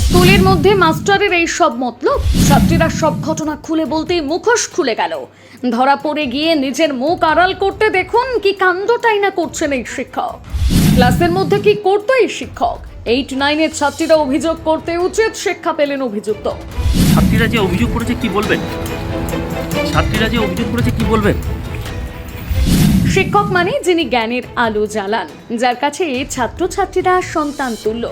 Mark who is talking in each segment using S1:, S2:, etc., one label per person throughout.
S1: স্কুলের মধ্যে মাস্টারের এই সব মতলব, ছাত্রীরা সব ঘটনা খুলে বলতেই মুখোশ খুলে গেল। ধরা পড়ে গিয়ে নিজের মুখ আড়াল করতে দেখুন কি কাণ্ডটাই না করছেন এই শিক্ষক। ক্লাসের মধ্যে কি করতো এই শিক্ষক? 8-9 ছাত্রীরা অভিযোগ করতে উচিত শিক্ষা পেলেন অভিযুক্ত।
S2: ছাত্রীরা যে অভিযোগ করেছে কি বলবেন?
S1: শিক্ষক মানে যিনি জ্ঞানের আলো জ্বালান, যার কাছে ছাত্রছাত্রীরা সন্তান তুল্য,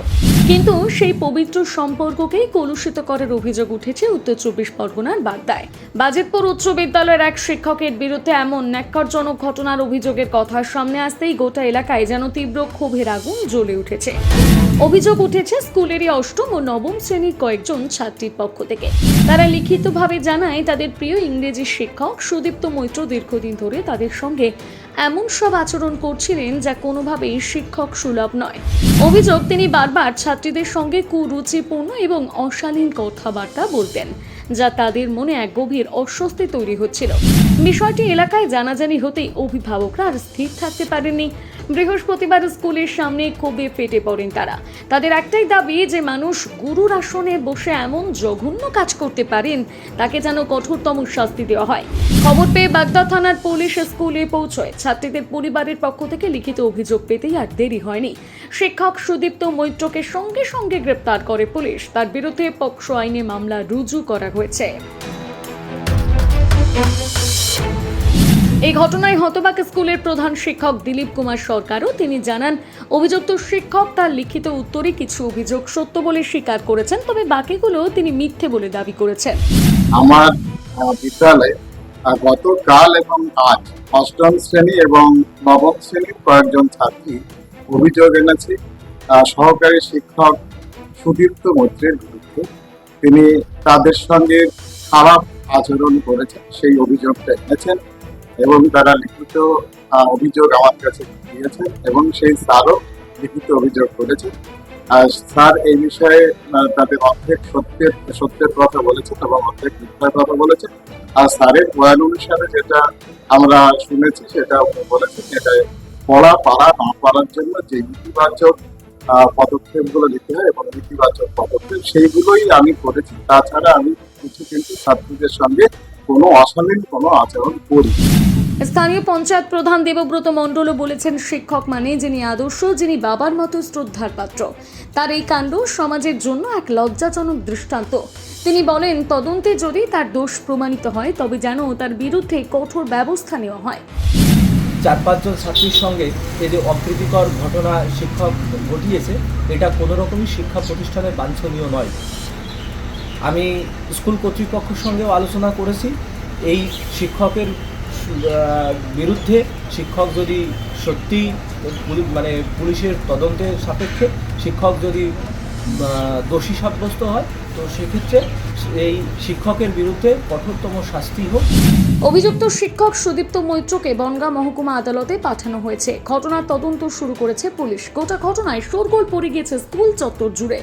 S1: কিন্তু সেই পবিত্র সম্পর্ককেই কলুষিত করার অভিযোগ উঠেছে উত্তর 24 পরগনার বাগদায়। বাজিতপুর উচ্চ বিদ্যালয়ের এক শিক্ষকের বিরুদ্ধে এমন ন্যাক্কারজনক ঘটনার অভিযোগের কথা সামনে আসতেই গোটা এলাকায় যেন তীব্র ক্ষোভের আগুন জ্বলে উঠেছে। অভিযোগ উঠেছে স্কুলেরই অষ্টম ও নবম শ্রেণীর কয়েকজন ছাত্রীর পক্ষ থেকে। তারা লিখিতভাবে জানায় তাদের প্রিয় ইংরেজি শিক্ষক সুদীপ্ত মৈত্র দীর্ঘদিন ধরে তাদের সঙ্গে এমন সব আচরণ করছিলেন যা কোনোভাবেই শিক্ষক সুলভ নয়। অভিযোগ, তিনি বারবার ছাত্রীদের সঙ্গে কুরুচিপূর্ণ এবং অশালীন কথাবার্তা বলতেন, যা তাদের মনে এক গভীর অস্বস্তি তৈরি হচ্ছিল। বিষয়টি এলাকায় জানাজানি হতেই অভিভাবকরা আর স্থির থাকতে পারেননি। বৃহস্পতিবার স্কুলের সামনে ক্ষোভে ফেটে পড়েন তারা। তাদের একটাই দাবি যে মানুষ গুরুর আসনে বসে এমন জঘন্য কাজ করতে পারেন, তাকে যেন কঠোরতম শাস্তি দেওয়া হয়। খবর পেয়ে বাগদা থানার পুলিশ স্কুলে পৌঁছয়। ছাত্রীদের পরিবারের পক্ষ থেকে লিখিত অভিযোগ পেতেই আর দেরি হয়নি। শিক্ষক সুদীপ্ত মৈত্রকে সঙ্গে সঙ্গে গ্রেপ্তার করে পুলিশ। তার বিরুদ্ধে পক্সো আইনে মামলা রুজু করা হয়েছে। এই ঘটনায় হতবাক স্কুলের প্রধান শিক্ষক দিলীপ কুমার সরকারও। তিনি জানান, অভিযুক্ত শিক্ষক তার লিখিত উত্তরে কিছু অভিযোগ সত্য বলে স্বীকার করেছেন, তবে বাকিগুলো তিনি মিথ্যে বলে দাবি করেছেন।
S3: আমার বিদ্যালয়ে গতকাল এবং আজ অষ্টম শ্রেণী এবং নবম শ্রেণীর কয়েকজন ছাত্রী অভিযোগ এনেছে সহকারী শিক্ষক সুদীপ্ত মৈত্রের বিরুদ্ধে। তিনি তাদের সঙ্গে খারাপ আচরণ করেছেন, সেই অভিযোগটা এনেছেন এবং তারা লিখিত অভিযোগ আমার কাছে দিয়েছেন এবং সেই স্যারও লিখিত অভিযোগ করেছেন। স্যার এই বিষয়ে তাদের অর্ধেক সত্যের কথা বলেছেন এবং অর্ধেক মিথ্যার কথা বলেছেন। আর স্যারের বয়ান অনুসারে যেটা আমরা শুনেছি সেটা উনি বলেছেন, এটা পড়া পারা না পারার জন্য যে ইতিবাচক পদক্ষেপগুলো নিতে হয় এবং ইতিবাচক পদক্ষেপ সেইগুলোই আমি করেছি। তাছাড়া আমি কিন্তু ছাত্রীদের সঙ্গে কোনো অশালীন কোনো আচরণ করি।
S1: স্থানীয় পঞ্চায়েত প্রধান দেবব্রত মণ্ডলও বলেছেন, শিক্ষক মানে যিনি আদর্শ, যিনি বাবার মতো শ্রদ্ধার পাত্র। তার এই কাণ্ড সমাজের জন্য এক লজ্জাজনক দৃষ্টান্ত। তিনি বলেন, তদন্তে যদি তার দোষ প্রমাণিত হয় তবে যেন তার বিরুদ্ধে কঠোর ব্যবস্থা নেওয়া হয়।
S4: 4-5 জন ছাত্রীর সঙ্গে এই যে অপ্রীতিকর ঘটনা শিক্ষক ঘটিয়েছে, এটা কোনো রকমই শিক্ষা প্রতিষ্ঠানের বাঞ্ছনীয় নয়। আমি স্কুল কর্তৃপক্ষের সঙ্গেও আলোচনা করেছি। এই শিক্ষকের বিরুদ্ধে শিক্ষক যদি সত্যি পুলিশের তদন্তের সাপেক্ষে শিক্ষক যদি দোষী সাব্যস্ত হয়, তো সেক্ষেত্রে এই শিক্ষকের বিরুদ্ধে কঠোরতম শাস্তি হোক।
S1: অভিযুক্ত শিক্ষক সুদীপ্ত মৈত্রকে বনগাঁ মহকুমা আদালতে পাঠানো হয়েছে। ঘটনার তদন্ত শুরু করেছে পুলিশ। গোটা ঘটনায় শোরগোল পড়ে গিয়েছে স্কুল চত্বর জুড়ে।